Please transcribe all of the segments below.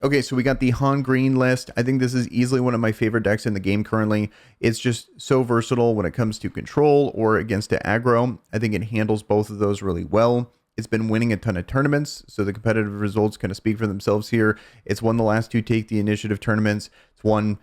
Okay, so we got the Han Green list. I think this is easily one of my favorite decks in the game currently. It's just so versatile when it comes to control or against the aggro. I think it handles both of those really well. It's been winning a ton of tournaments, so the competitive results kind of speak for themselves here. It's won the last two Take the Initiative tournaments. It's won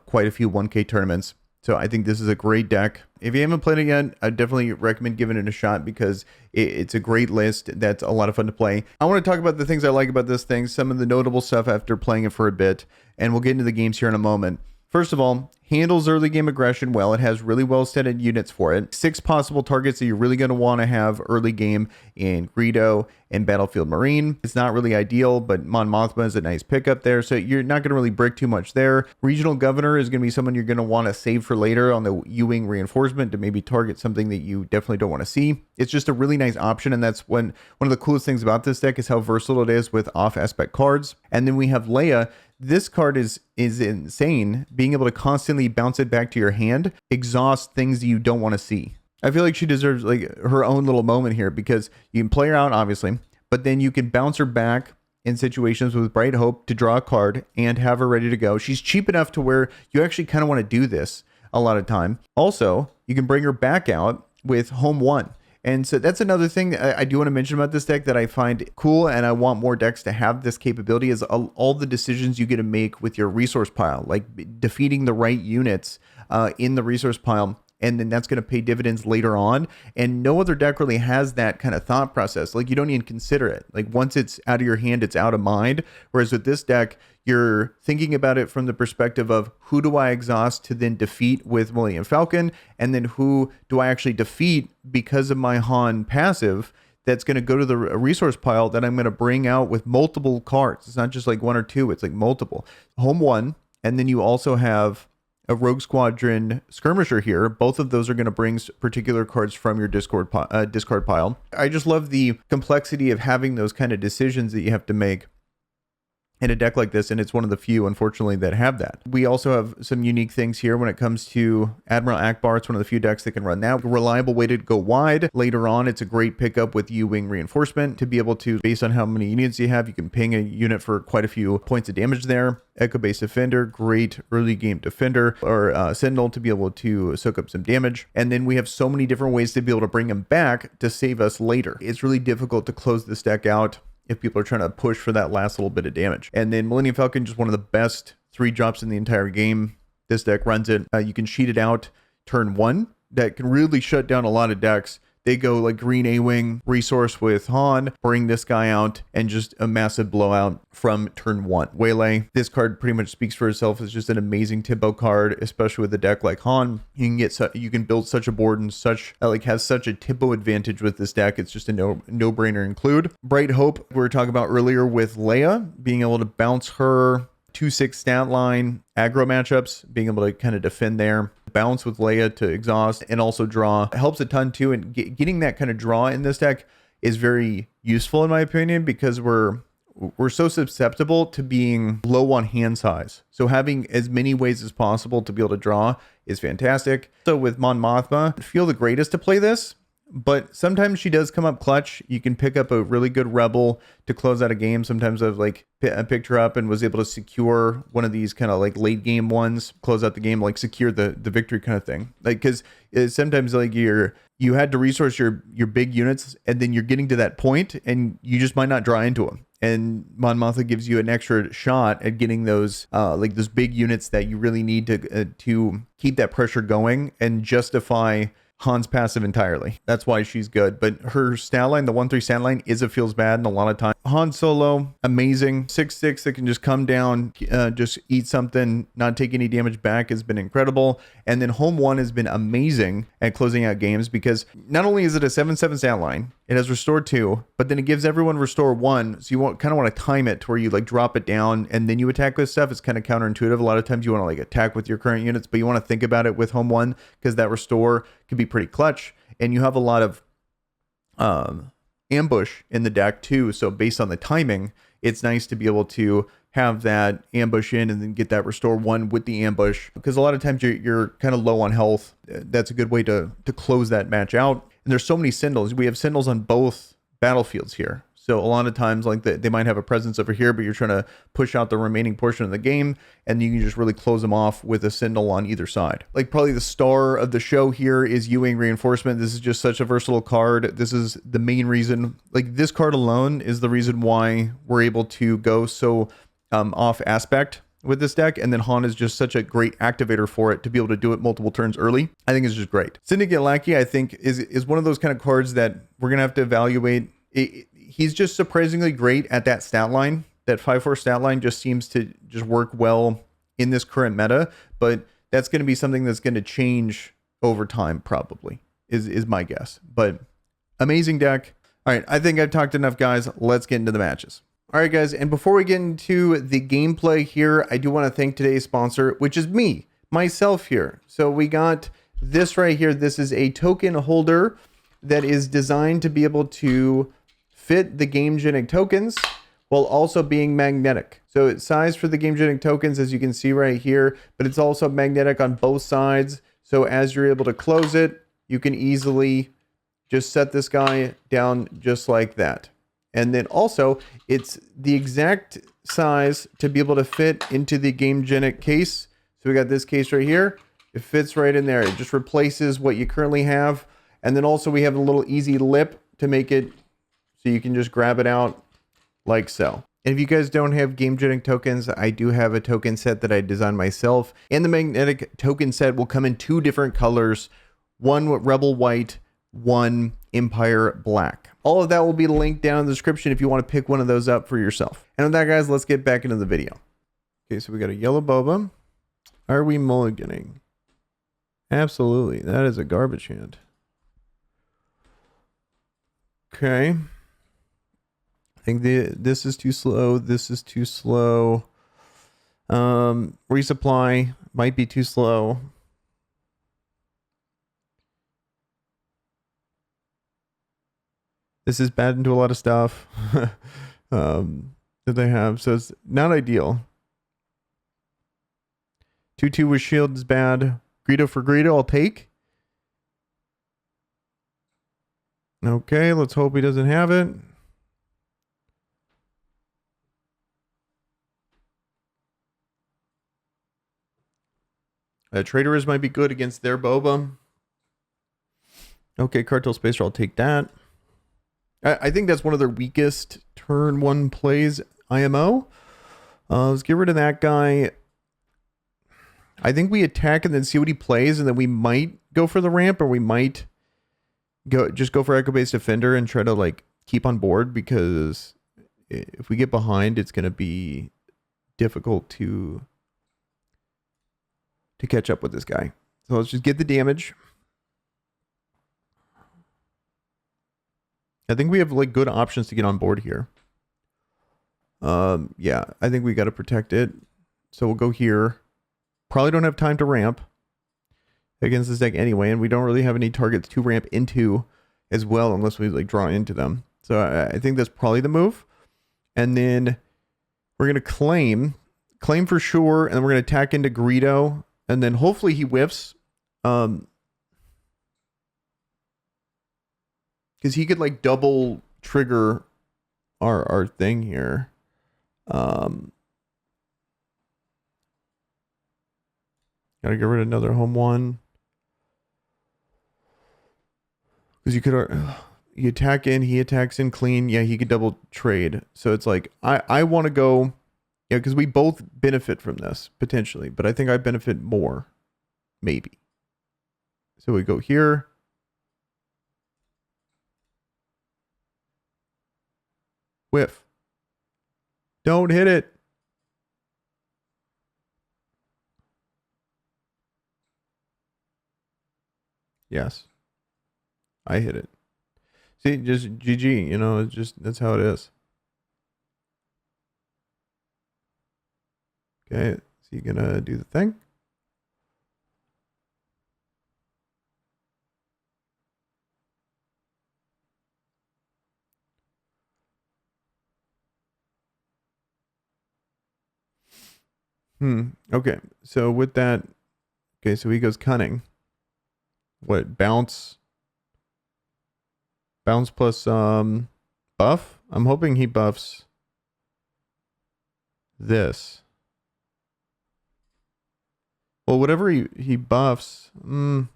quite a few 1K tournaments. So I think this is a great deck. If you haven't played it yet, I definitely recommend giving it a shot because it's a great list that's a lot of fun to play. I want to talk about the things I like about this thing, some of the notable stuff after playing it for a bit, and we'll get into the games here in a moment. First of all, handles early game aggression well. It has really well set units for it. 6 possible targets that you're really going to want to have early game in Greedo and Battlefield Marine. It's not really ideal, but Mon Mothma is a nice pickup there, so you're not going to really brick too much there. Regional Governor is going to be someone you're going to want to save for later on the U-Wing reinforcement to maybe target something that you definitely don't want to see. It's just a really nice option, and that's one of the coolest things about this deck is how versatile it is with off-aspect cards. And then we have Leia. This card is insane. Being able to constantly bounce it back to your hand, exhaust things you don't want to see. I feel like she deserves like her own little moment here because you can play her out, obviously, but then you can bounce her back in situations with Bright Hope to draw a card and have her ready to go. She's cheap enough to where you actually kind of want to do this a lot of time. Also, you can bring her back out with Home 1. And so that's another thing I do want to mention about this deck that I find cool, and I want more decks to have this capability, is all the decisions you get to make with your resource pile, like defeating the right units in the resource pile. And then that's going to pay dividends later on. And no other deck really has that kind of thought process. Like, you don't even consider it. Like, once it's out of your hand, it's out of mind. Whereas with this deck, you're thinking about it from the perspective of who do I exhaust to then defeat with Millennium Falcon? And then who do I actually defeat because of my Han passive that's going to go to the resource pile that I'm going to bring out with multiple cards. It's not just like one or two. It's like multiple. Home 1. And then you also have a Rogue Squadron Skirmisher here. Both of those are going to bring particular cards from your discard pile. I just love the complexity of having those kind of decisions that you have to make in a deck like this, and it's one of the few, unfortunately, that have that. We also have some unique things here when it comes to Admiral Akbar. It's one of the few decks that can run that. A reliable way to go wide. Later on, it's a great pickup with U-Wing reinforcement to be able to, based on how many units you have, you can ping a unit for quite a few points of damage there. Echo Base Defender, great early game defender, or Sentinel to be able to soak up some damage. And then we have so many different ways to be able to bring him back to save us later. It's really difficult to close this deck out if people are trying to push for that last little bit of damage. And then Millennium Falcon, just one of the best 3-drops in the entire game. This deck runs it. You can cheat it out turn 1. That can really shut down a lot of decks. They go like green A-Wing, resource with Han, bring this guy out, and just a massive blowout from turn 1. Waylay, this card pretty much speaks for itself. It's just an amazing tempo card, especially with a deck like Han. You can build such a board and has such a tempo advantage with this deck. It's just a no-brainer include. Bright Hope, we were talking about earlier with Leia, being able to bounce her 2/6 stat line, aggro matchups, being able to kind of defend there. Bounce with Leia to exhaust and also draw helps a ton too. And getting that kind of draw in this deck is very useful in my opinion because we're so susceptible to being low on hand size. So having as many ways as possible to be able to draw is fantastic. So with Mon Mothma, I feel the greatest to play this, but sometimes she does come up clutch. You can pick up a really good rebel to close out a game. Sometimes I've picked her up and was able to secure one of these kind of like late game ones, close out the game, like secure the victory kind of thing. Like, because sometimes like you had to resource your big units and then you're getting to that point and you just might not draw into them. And Mon Mothma gives you an extra shot at getting those those big units that you really need to keep that pressure going and justify Han's passive entirely. That's why she's good. But her stat line, the 1/3 stat line, feels bad in a lot of time. Han Solo, amazing. 6/6 that can just come down, just eat something, not take any damage back has been incredible. And then Home 1 has been amazing at closing out games because not only is it a 7/7 stat line, it has Restore 2, but then it gives everyone Restore 1. So you kind of want to time it to where you like drop it down and then you attack with stuff. It's kind of counterintuitive. A lot of times you want to like attack with your current units, but you want to think about it with Home 1 because that Restore can be pretty clutch. And you have a lot of ambush in the deck too. So based on the timing, it's nice to be able to have that ambush in and then get that Restore 1 with the ambush. Because a lot of times you're kind of low on health. That's a good way to close that match out. And there's so many Sentinels. We have Sentinels on both battlefields here. So a lot of times, like they might have a presence over here, but you're trying to push out the remaining portion of the game, and you can just really close them off with a Sentinel on either side. Like probably the star of the show here is Ewing Reinforcement. This is just such a versatile card. This is the main reason, like this card alone is the reason why we're able to go so off aspect with this deck, and then Han is just such a great activator for it to be able to do it multiple turns early. I think it's just great. Syndicate Lackey, I think, is one of those kind of cards that we're gonna have to evaluate. He's just surprisingly great at that stat line. That 5/4 stat line just seems to just work well in this current meta, but that's going to be something that's going to change over time, probably, is my guess. But amazing deck. All right, I think I've talked enough, guys. Let's get into the matches. All right, guys, and before we get into the gameplay here, I do want to thank today's sponsor, which is myself here. So we got this right here. This is a token holder that is designed to be able to fit the Gamegenic tokens while also being magnetic. So it's sized for the Gamegenic tokens, as you can see right here, but it's also magnetic on both sides. So as you're able to close it, you can easily just set this guy down just like that. And then also it's the exact size to be able to fit into the Gamegenic case. So we got this case right here. It fits right in there. It just replaces what you currently have. And then also we have a little easy lip to make it so you can just grab it out like so. And if you guys don't have Gamegenic tokens, I do have a token set that I designed myself. And the magnetic token set will come in 2 different colors. One Rebel White, one Empire Black. All of that will be linked down in the description if you want to pick one of those up for yourself. And with that, guys, let's get back into the video. Okay, so we got a yellow Boba. Are we mulliganing? Absolutely. That is a garbage hand. Okay. I think this is too slow. This is too slow. Resupply might be too slow. This is bad into a lot of stuff that they have. So it's not ideal. 2/2 with shield is bad. Greedo for Greedo, I'll take. Okay, let's hope he doesn't have it. Traitorous might be good against their Boba. Okay, Cartel Spacer, I'll take that. I think that's one of their weakest turn 1 plays, IMO. Let's get rid of that guy. I think we attack and then see what he plays, and then we might go for the ramp, or we might just go for Echo-based Defender and try to like keep on board, because if we get behind, it's going to be difficult to catch up with this guy. So let's just get the damage. I think we have like good options to get on board here. Yeah, I think we got to protect it. So we'll go here. Probably don't have time to ramp against this deck anyway, and we don't really have any targets to ramp into as well unless we like draw into them. So I think that's probably the move. And then we're going to claim for sure, and then we're going to attack into Greedo, and then hopefully he whiffs. Because he could like double trigger our thing here. Gotta get rid of another home one. Because you could you attack in, he attacks in clean. Yeah, he could double trade. So it's like I want to go, yeah, because we both benefit from this potentially, but I think I benefit more, maybe. So we go here. Whiff. Don't hit it. Yes. I hit it. See, just GG, you know, it's just, that's how it is. Okay, so you're gonna do the thing. Okay, so with that, okay, so he goes cunning. What, bounce? Bounce plus buff? I'm hoping he buffs this. Well, whatever he buffs. Oh,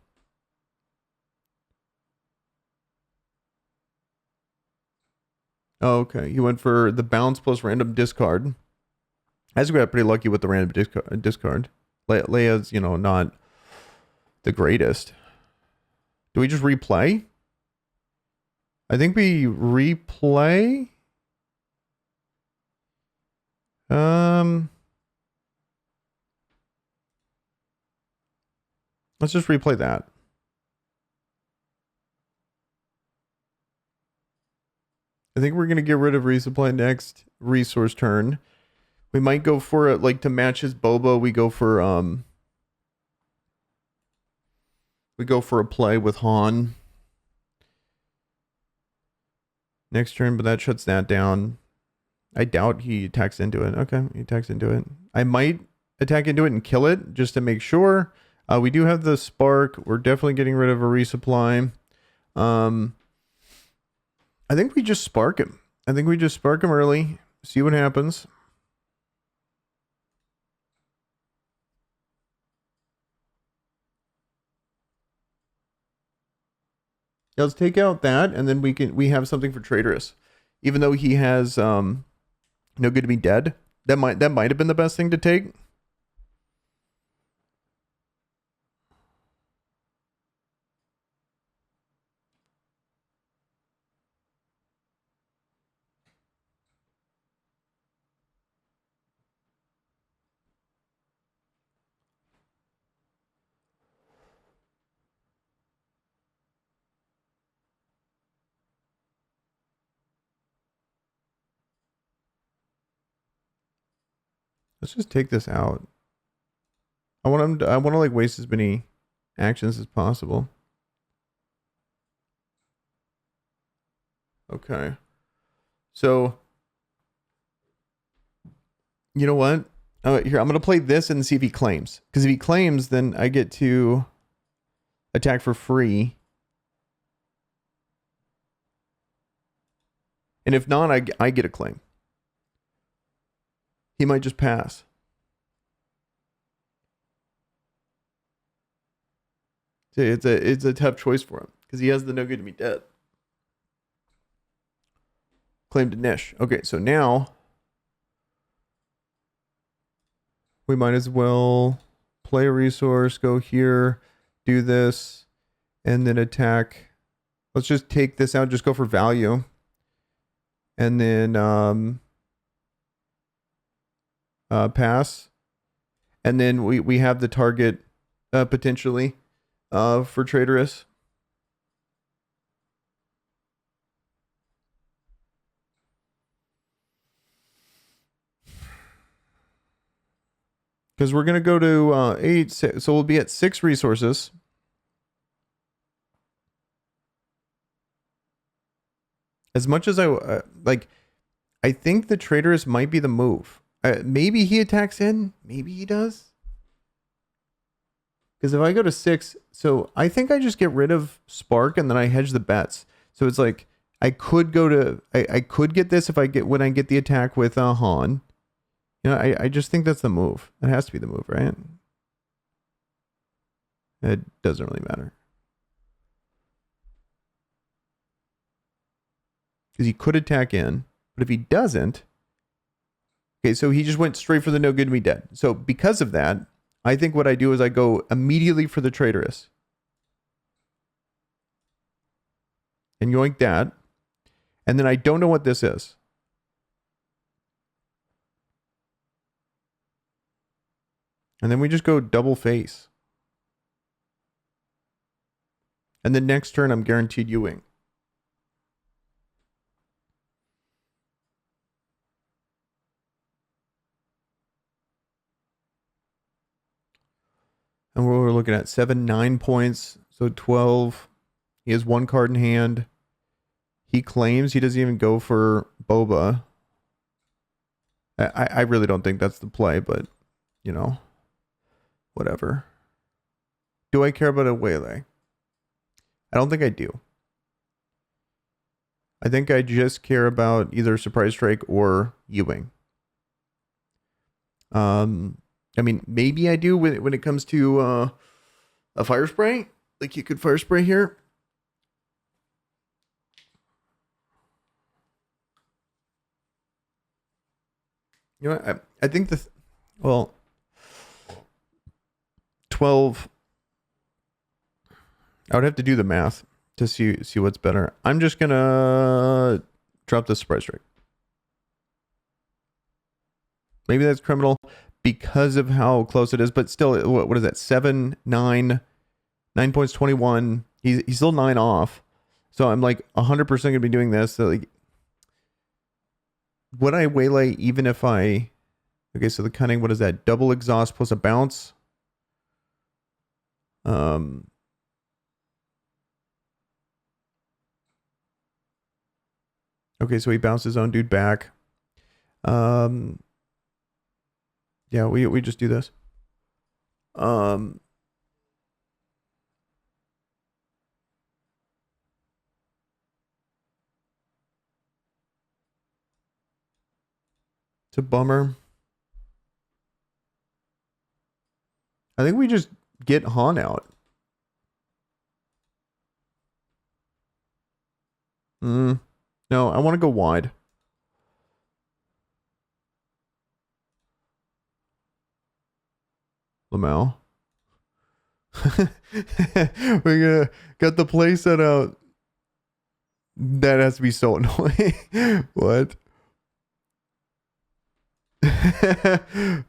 okay. He went for the bounce plus random discard. I just got pretty lucky with the random discard. Leia's, not the greatest. Do we just replay? I think we replay. Let's just replay that. I think we're going to get rid of resupply next resource turn. We might go for it, like, to match his Boba. We go for a play with Han next turn, but that shuts that down. I doubt he attacks into it. Okay, he attacks into it. I might attack into it and kill it just to make sure. We do have the spark. We're definitely getting rid of a resupply. I think we just spark him. I think we just spark him early. See what happens. Yeah, let's take out that, and then we have something for Traitorous. Even though he has no good to be dead, that might have been the best thing to take. Let's just take this out. I want to like waste as many actions as possible. Okay. So, you know what? Here, I'm going to play this and see if he claims. Because if he claims, then I get to attack for free. And if not, I get a claim. He might just pass. It's a tough choice for him. Because he has the no good to be dead. Claim to Nish. Okay, so now we might as well play a resource, go here, do this, and then attack. Let's just take this out, just go for value. And then pass. And then we have the target potentially for Traitorous. Because we're going to go to 8, so we'll be at 6 resources. As much as I think the Traitorous might be the move. Maybe he attacks in. Maybe he does. Because if I go to 6, so I think I just get rid of Spark and then I hedge the bets. So it's like I could go to I could get this when I get the attack with Han. I just think that's the move. It has to be the move, right? It doesn't really matter. Because he could attack in, but if he doesn't, okay, so he just went straight for the no good to be dead. So because of that, I think what I do is I go immediately for the Traitorous. And yoink that. And then I don't know what this is. And then we just go double face. And the next turn, I'm guaranteed you wing. And we're looking at 7, 9 points. So 12. He has 1 card in hand. He claims he doesn't even go for Boba. I really don't think that's the play, but, whatever. Do I care about a waylay? I don't think I do. I think I just care about either Surprise Strike or Ewing. I mean, maybe I do when it comes to a Fire Spray. Like you could Fire Spray here. You know what? I think well, 12. I would have to do the math to see what's better. I'm just gonna drop the Surprise Strike. Maybe that's criminal because of how close it is, but still, what is that? 7, 9, 9 points, 21. He's still 9 off. So I'm like 100% gonna be doing this. So like, would I waylay even if I? Okay, so the cunning. What is that? Double exhaust plus a bounce. Okay, so he bounced his own dude back. Yeah, we just do this. It's a bummer. I think we just get Han out. No, I want to go wide. Lamau. We got the play set out. That has to be so annoying. What?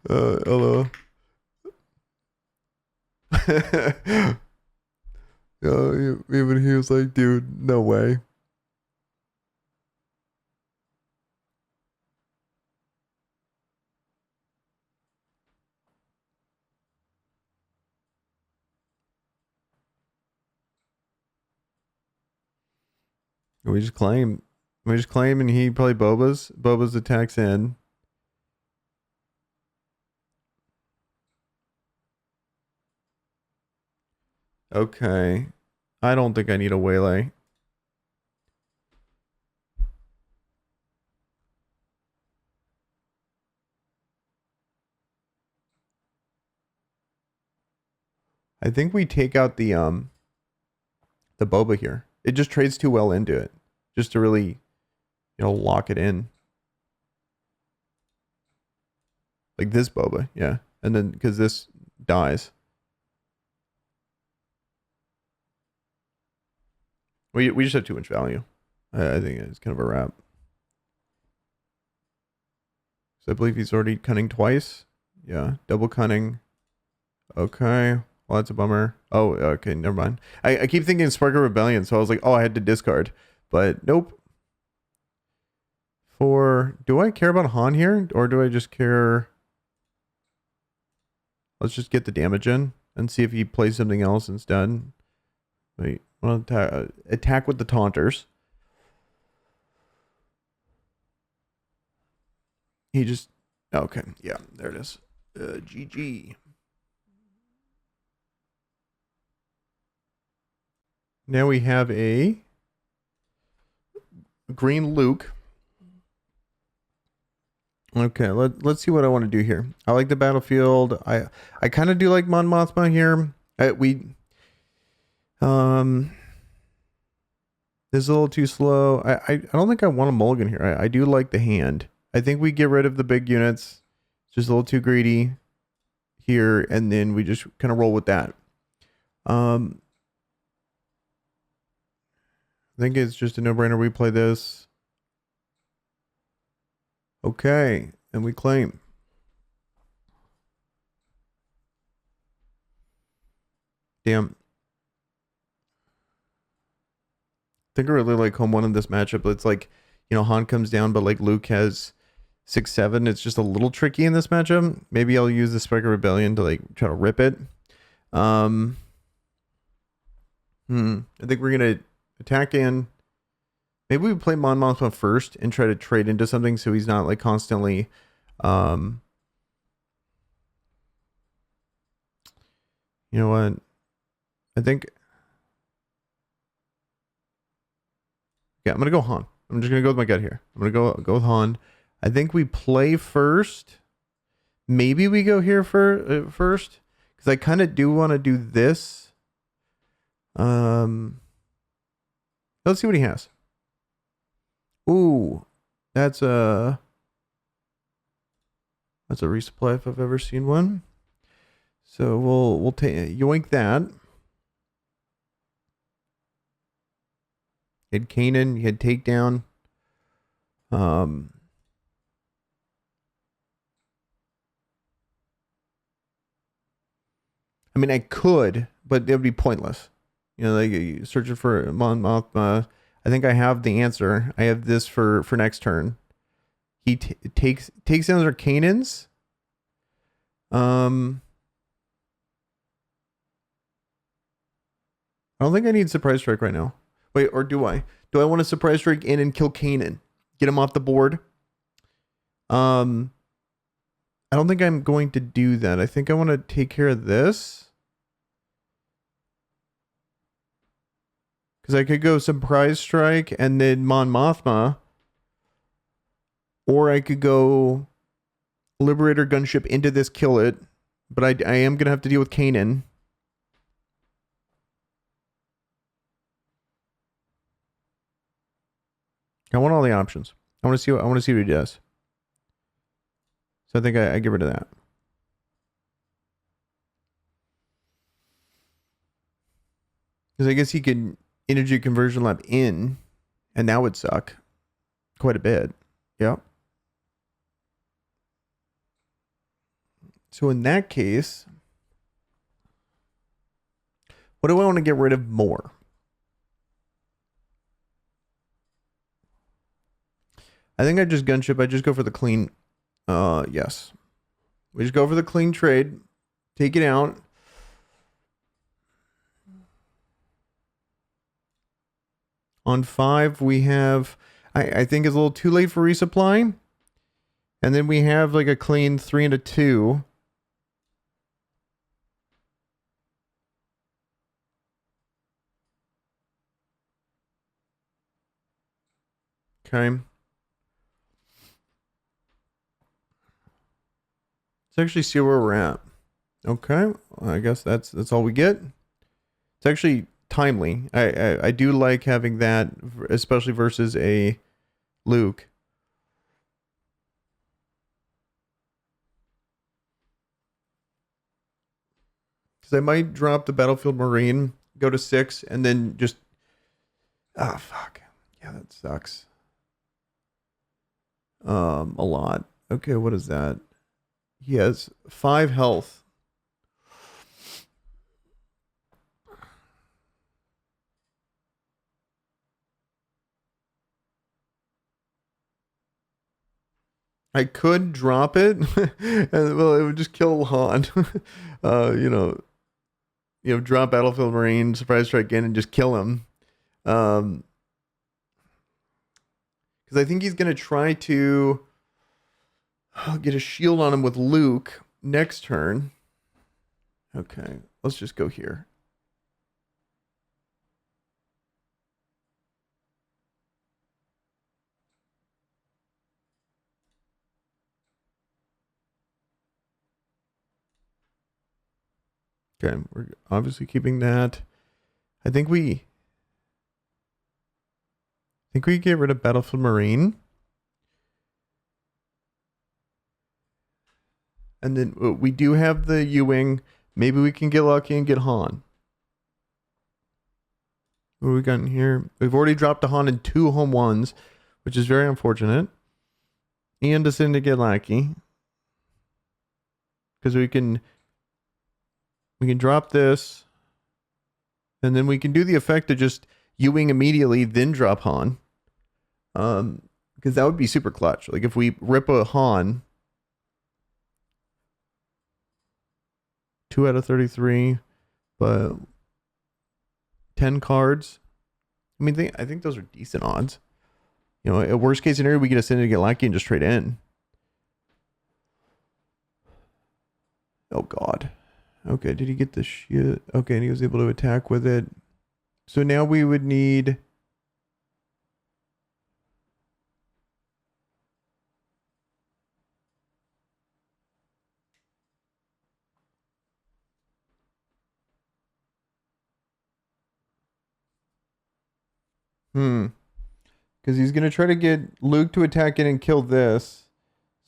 Hello. Even he was like, dude, no way. We just claim. We just claim and he probably Boba's attacks in. Okay. I don't think I need a waylay. I think we take out the Boba here. It just trades too well into it. Just to really, lock it in. Like this Boba, yeah. And then because this dies. We just have too much value. I think it's kind of a wrap. So I believe he's already cunning twice. Yeah, double cunning. Okay. Well, that's a bummer. Oh, okay, never mind. I keep thinking Spark of Rebellion, so I was like, oh, I had to discard. But nope. Do I care about Han here? Or do I just care? Let's just get the damage in and see if he plays something else instead. Wait, well, attack with the taunters. He just, okay, yeah, there it is. GG. Now we have a green Luke. Okay, let's see what I want to do here. I like the battlefield. I kind of do like Mon Mothma here. This is a little too slow. I don't think I want a mulligan here. I do like the hand. I think we get rid of the big units. It's just a little too greedy here, and then we just kind of roll with that. I think it's just a no-brainer. We play this. Okay, and we claim. Damn. I think I really like home one in this matchup. It's like, Han comes down, but like Luke has 6-7. It's just a little tricky in this matchup. Maybe I'll use the Spark of Rebellion to like try to rip it. I think we're gonna attack in. Maybe we play Mon Mothma first and try to trade into something so he's not like constantly you know what? I think, yeah, I'm gonna go Han. I'm just gonna go with my gut here. I'm gonna go with Han. I think we play first. Maybe we go here first because I kind of do want to do this. Let's see what he has. Ooh, that's a resupply if I've ever seen one. So we'll take yoink that. You had Kanan, you had takedown. I mean, I could, but it would be pointless. You know, like searching for Mon Mothma. I think I have the answer. I have this for next turn. He takes down their Kanans. I don't think I need surprise strike right now. Wait, or do I? Do I want to surprise strike in and kill Kanan? Get him off the board? I don't think I'm going to do that. I think I want to take care of this. Because I could go surprise strike and then Mon Mothma. Or I could go Liberator gunship into this, kill it. But I am going to have to deal with Kanan. I want all the options. I want to see what he does. So I think I get rid of that. Because I guess he could energy conversion lab in, and that would suck quite a bit. Yep. So in that case, what do I want to get rid of more? I think I just gunship. I just go for the clean. Yes. We just go for the clean trade. Take it out. On 5, we have... I think it's a little too late for resupply. And then we have like a clean 3 and a 2. Okay. Let's actually see where we're at. Okay, I guess that's all we get. It's actually timely. I do like having that, especially versus a Luke. Because I might drop the Battlefield Marine, go to 6, and then just... Ah, fuck. Yeah, that sucks. A lot. Okay, what is that? He has 5 health. I could drop it, and well, it would just kill Han. You know, drop Battlefield Marine, surprise strike in, and just kill him. Because I think he's gonna try to get a shield on him with Luke next turn. Okay, let's just go here. Okay, we're obviously keeping that. I think we get rid of Battlefield Marine. And then we do have the U-Wing. Maybe we can get lucky and get Han. What have we got in here? We've already dropped the Han in 2 home ones, which is very unfortunate. And descend to get lucky. Because we can drop this. And then we can do the effect of just U-Wing immediately, then drop Han. Because that would be super clutch. Like if we rip a Han... 2 out of 33, but 10 cards. I mean, I think those are decent odds. You know, a worst case scenario, we get ascended to get lucky and just trade in. Oh, God. Okay, did he get the shit? Okay, and he was able to attack with it. So now we would need... Hmm. Because he's going to try to get Luke to attack it and kill this.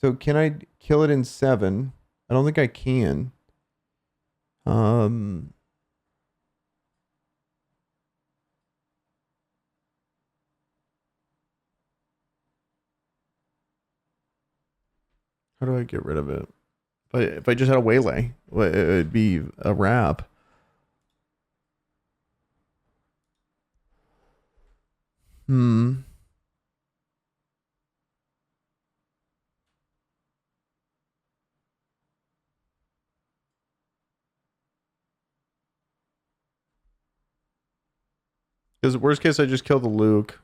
So can I kill it in 7? I don't think I can. Um, how do I get rid of it? If I just had a waylay, it'd be a wrap. Hmm. Because worst case, I just kill the Luke.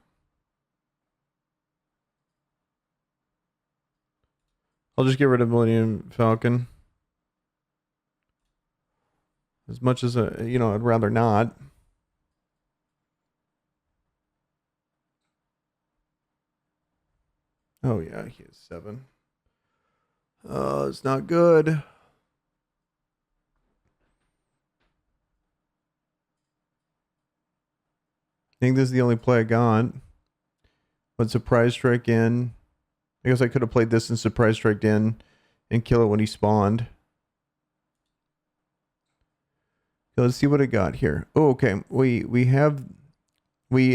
I'll just get rid of Millennium Falcon. As much as, I'd rather not. Oh, yeah, he is 7. Oh, it's not good. I think this is the only play I got. But Surprise Strike in. I guess I could have played this and Surprise Strike in and kill it when he spawned. So let's see what I got here. Oh, okay. We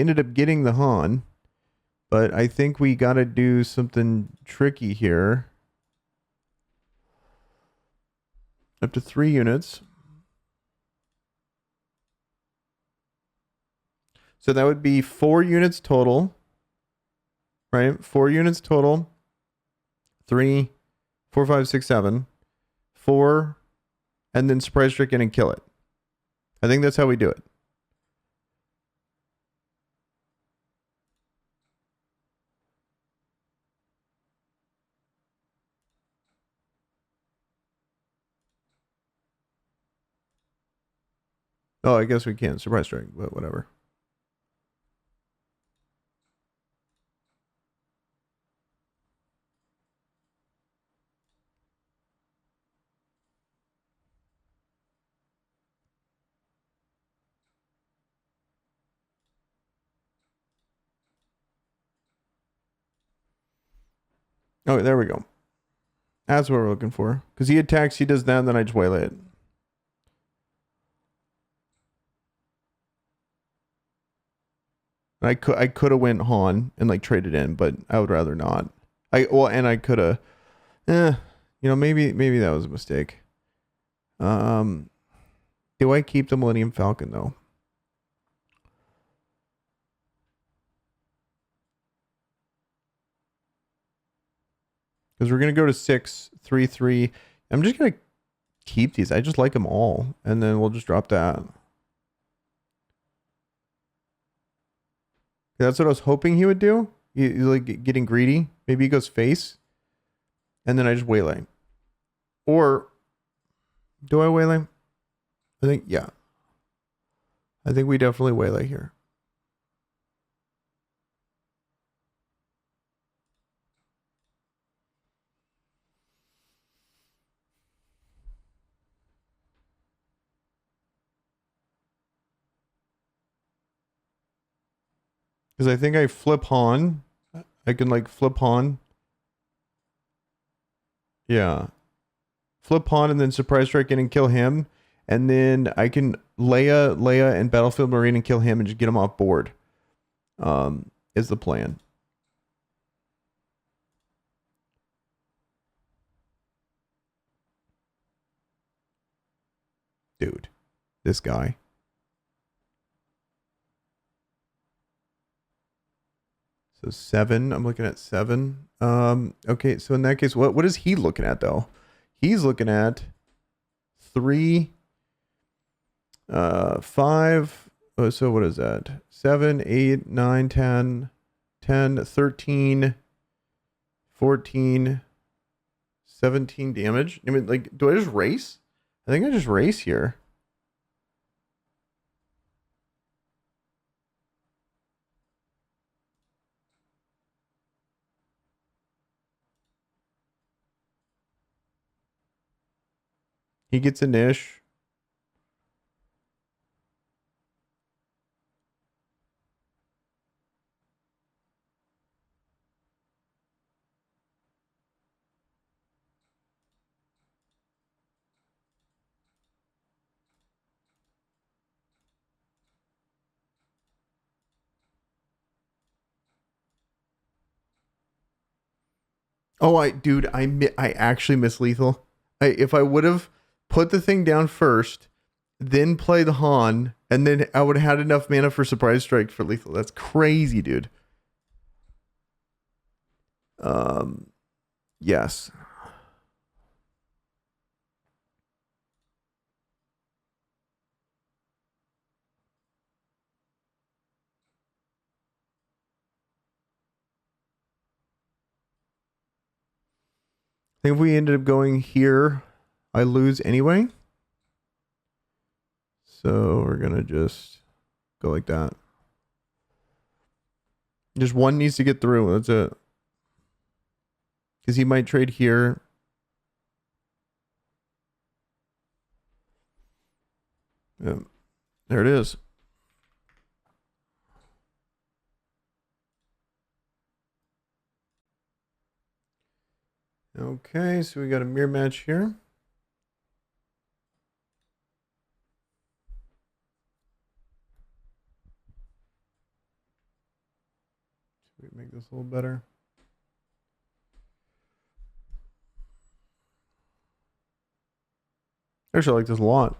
ended up getting the Han, but I think we got to do something tricky here. Up to 3 units. So that would be 4 units total. Right? 4 units total. 3, 4, 5, 6, 7. 4, and then Surprise Strike in and kill it. I think that's how we do it. Oh, I guess we can. Surprise Strike, but whatever. Oh, there we go. That's what we're looking for. Because he attacks, he does that, and then I just waylay it. I could have went Han and like traded in, but I would rather not. And I could have, maybe that was a mistake. Do I keep the Millennium Falcon though? Because we're gonna go to 6, 3, 3. I'm just gonna keep these. I just like them all, and then we'll just drop that. That's what I was hoping he would do. He's like getting greedy. Maybe he goes face, and then I just waylay. Or do I waylay? I think yeah. I think we definitely waylay here. Because I think I flip Han. I can like flip Han. Yeah. Flip Han and then surprise strike in and kill him. And then I can Leia, and Battlefield Marine and kill him and just get him off board. Is the plan. Dude. This guy. So 7. I'm looking at 7. Okay, so in that case, what is he looking at though? He's looking at 3, 5. Oh, so what is that? 7, 8, 9, 10, 10, 13, 14, 17 damage. I mean, like, do I just race? I think I just race here. He gets a niche. Oh, dude, I actually miss lethal. If I would have put the thing down first, then play the Han, and then I would have had enough mana for surprise strike for lethal. That's crazy, dude. Um, yes. I think if we ended up going here, I lose anyway. So we're gonna just go like that. Just one needs to get through. That's it. Because he might trade here. Yeah, there it is. Okay, so we got a mirror match here. Should we make this a little better? Actually, I like this a lot.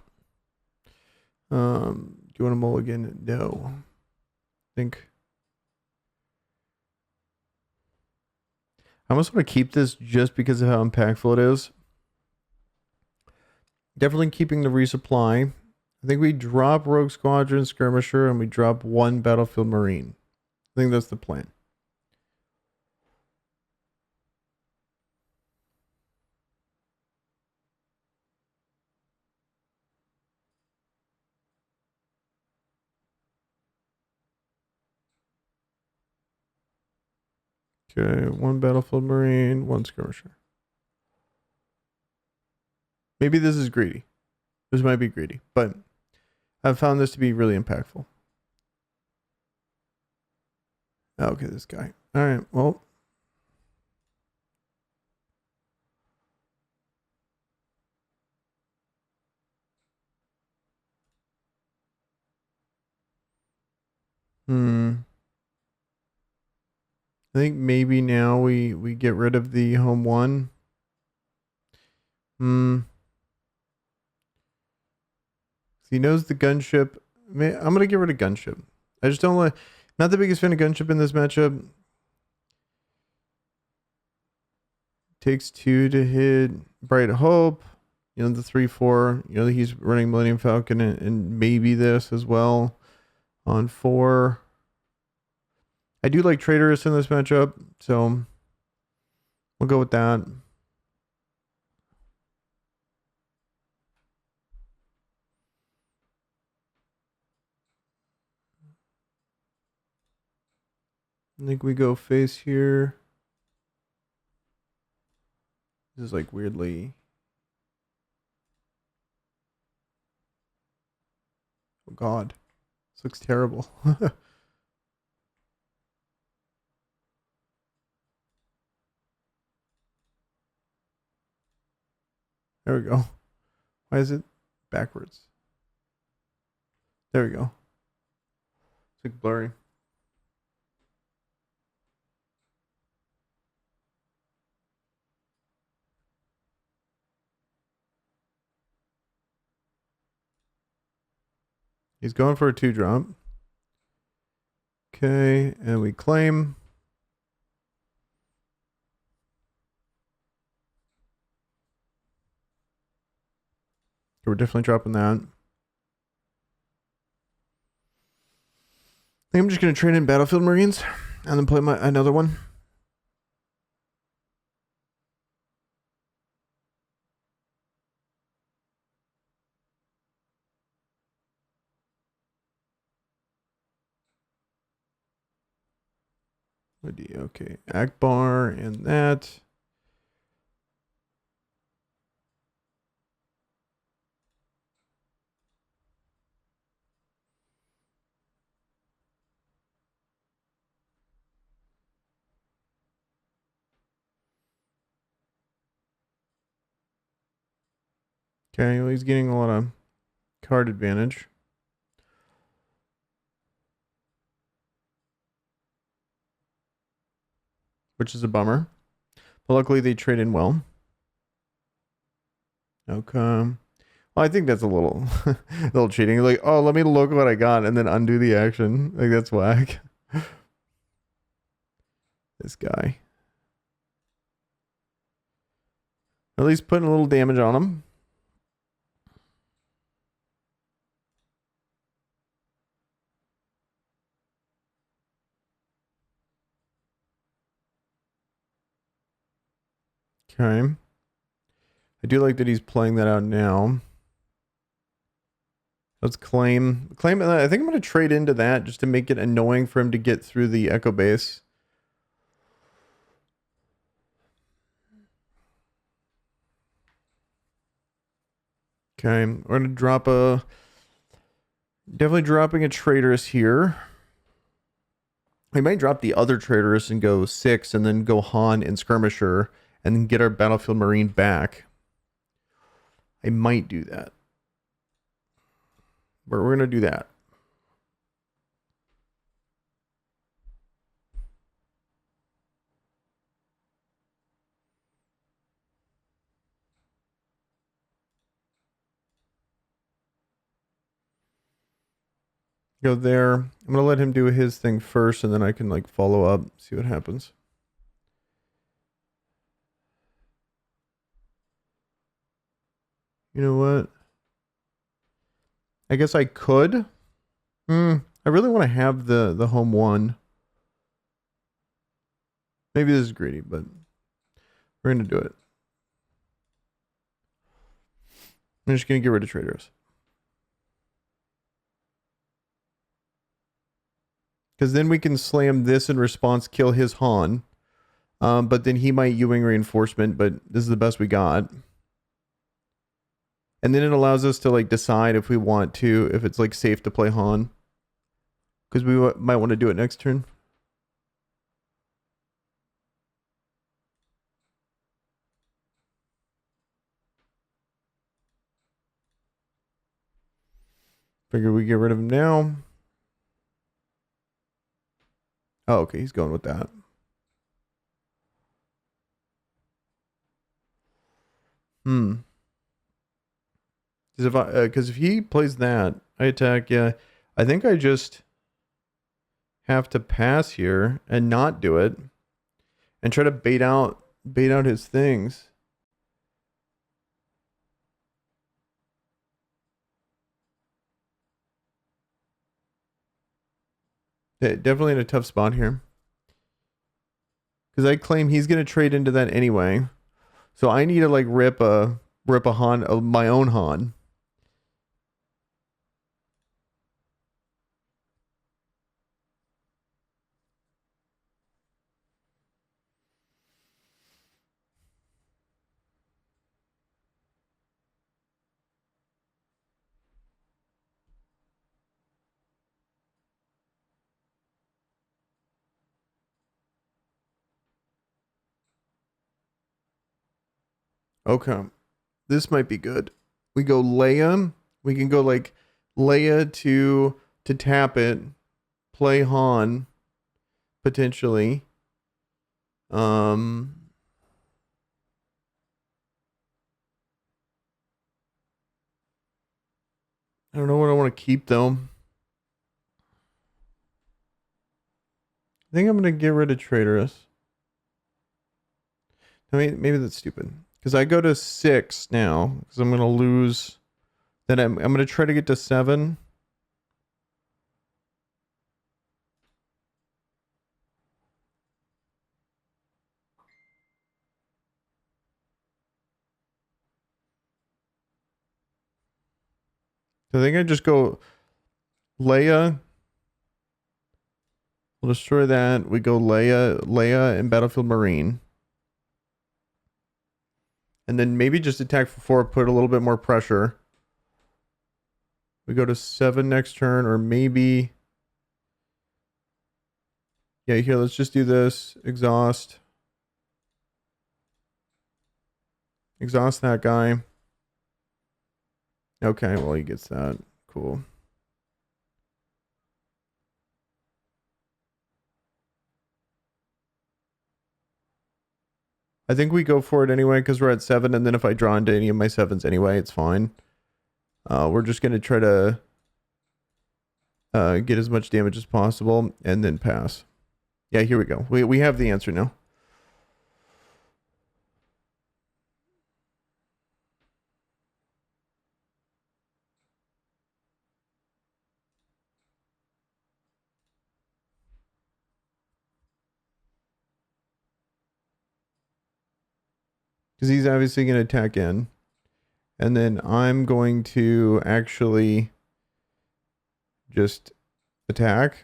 Do you want to mulligan? No. I think I almost want to keep this just because of how impactful it is. Definitely keeping the resupply. I think we drop Rogue Squadron, Skirmisher, and we drop one Battlefield Marine. I think that's the plan. Okay, one Battlefield Marine, one Skirmisher. Maybe this is greedy. This might be greedy, but I've found this to be really impactful. Okay, this guy. All right, well. I think maybe now we get rid of the home one. He knows the gunship. I'm gonna get rid of gunship. I just don't like. Not the biggest fan of gunship in this matchup. Takes 2 to hit Bright Hope. You know, the 3/4. You know, he's running Millennium Falcon and maybe this as well on 4. I do like Traitorous in this matchup, so we'll go with that. I think we go face here. This is like weirdly. Oh God, this looks terrible. There we go. Why is it backwards? There we go. It's like blurry. He's going for a 2-drop. Okay, and we claim. We're definitely dropping that. I think I'm just going to trade in Battlefield Marines and then play another one. Okay, Akbar and that. Okay, well, he's getting a lot of card advantage. Which is a bummer. But luckily they trade in well. Okay. Well, I think that's a little, a little cheating. Like, oh, let me look what I got and then undo the action. Like, that's whack. This guy. At least putting a little damage on him. Okay. I do like that he's playing that out now. Let's claim. I think I'm going to trade into that just to make it annoying for him to get through the echo base. Okay. We're going to drop a... Definitely dropping a traitorous here. We might drop the other traitorous and go 6 and then go Han and Skirmisher and then get our Battlefield Marine back. I might do that. But we're going to do that. Go there. I'm going to let him do his thing first and then I can like follow up, see what happens. You know what? I guess I could. I really want to have the home one. Maybe this is greedy, but we're going to do it. I'm just going to get rid of traders. Because then we can slam this in response, kill his Han. But then he might U-wing reinforcement, but this is the best we got. And then it allows us to like decide if we want to, if it's like safe to play Han. Because we might want to do it next turn. Figure we get rid of him now. Oh, okay, he's going with that. Because if he plays that, I attack. Yeah, I think I just have to pass here and not do it, and try to bait out his things. Yeah, definitely in a tough spot here. Because I claim he's gonna trade into that anyway, so I need to like rip a Han, my own Han. Okay, this might be good. We go Leia. We can go like Leia to tap it, play Han, potentially. I don't know what I want to keep though. I think I'm gonna get rid of traitorous. I mean, maybe that's stupid. Because I go to 6 now. Because I'm gonna lose. Then I'm gonna try to get to 7. So I think I just go Leia. We'll destroy that. We go Leia, and Battlefield Marine. And then maybe just attack for 4, put a little bit more pressure. We go to 7 next turn, or maybe... Yeah, here, let's just do this. Exhaust. Exhaust that guy. Okay, well, he gets that. Cool. I think we go for it anyway because we're at 7, and then if I draw into any of my 7s anyway, it's fine. We're just going to try to get as much damage as possible and then pass. Yeah, here we go. We have the answer now. Because he's obviously going to attack in. And then I'm going to actually just attack.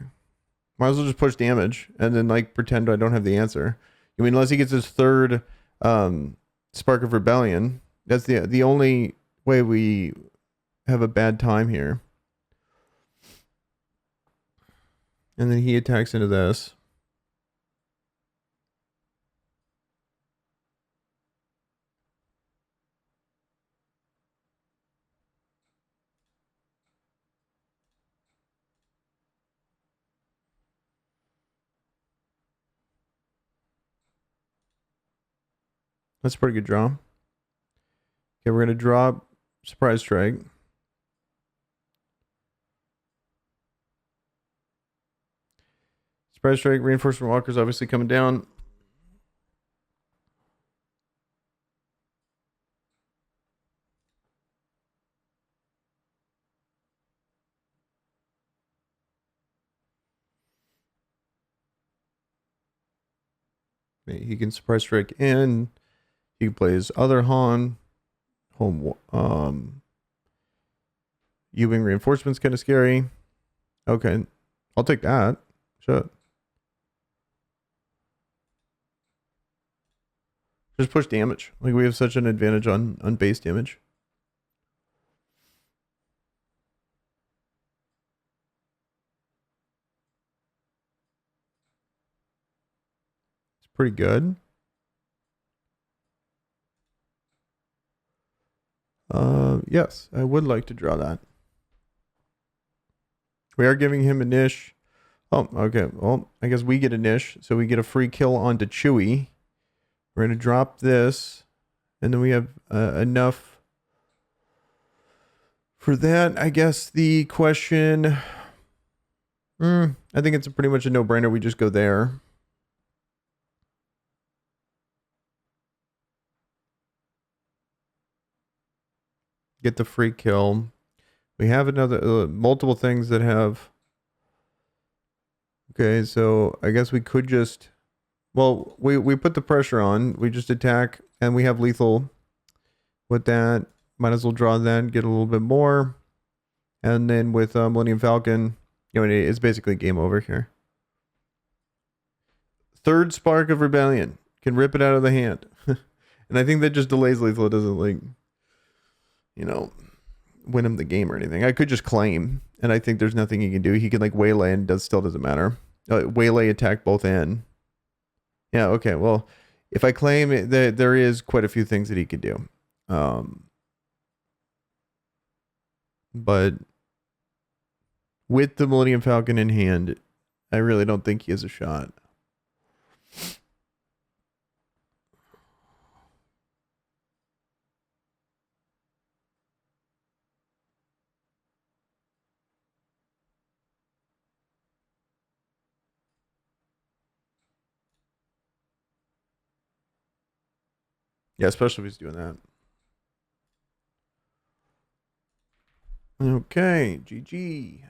Might as well just push damage and then like pretend I don't have the answer. I mean, unless he gets his third Spark of Rebellion. That's the only way we have a bad time here. And then he attacks into this. That's a pretty good draw. Okay, we're going to drop Surprise Strike. Surprise Strike, Reinforcement Walker's obviously coming down. He can Surprise Strike in. He can play his other Han. U-Wing Reinforcement's kind of scary. Okay, I'll take that. Shut. Just push damage. Like we have such an advantage on base damage. It's pretty good. Yes, I would like to draw that. We are giving him a niche. Oh, okay. Well, I guess we get a niche, so we get a free kill onto Chewie. We're going to drop this, and then we have enough for that. I guess the question... I think it's pretty much a no-brainer. We just go there. Get the free kill. We have another... multiple things that have... Okay, so I guess we could just... Well, we put the pressure on. We just attack, and we have lethal with that. Might as well draw that, get a little bit more. And then with Millennium Falcon, you know, it's basically game over here. Third Spark of Rebellion. Can rip it out of the hand. And I think that just delays lethal. It doesn't, like, you know, win him the game or anything. I could just claim, and I think there's nothing he can do. He can, like, waylay, and still doesn't matter. Waylay, attack both in. Yeah, okay, well, if I claim it, there is quite a few things that he could do. But with the Millennium Falcon in hand, I really don't think he has a shot. Yeah, especially if he's doing that. Okay, GG.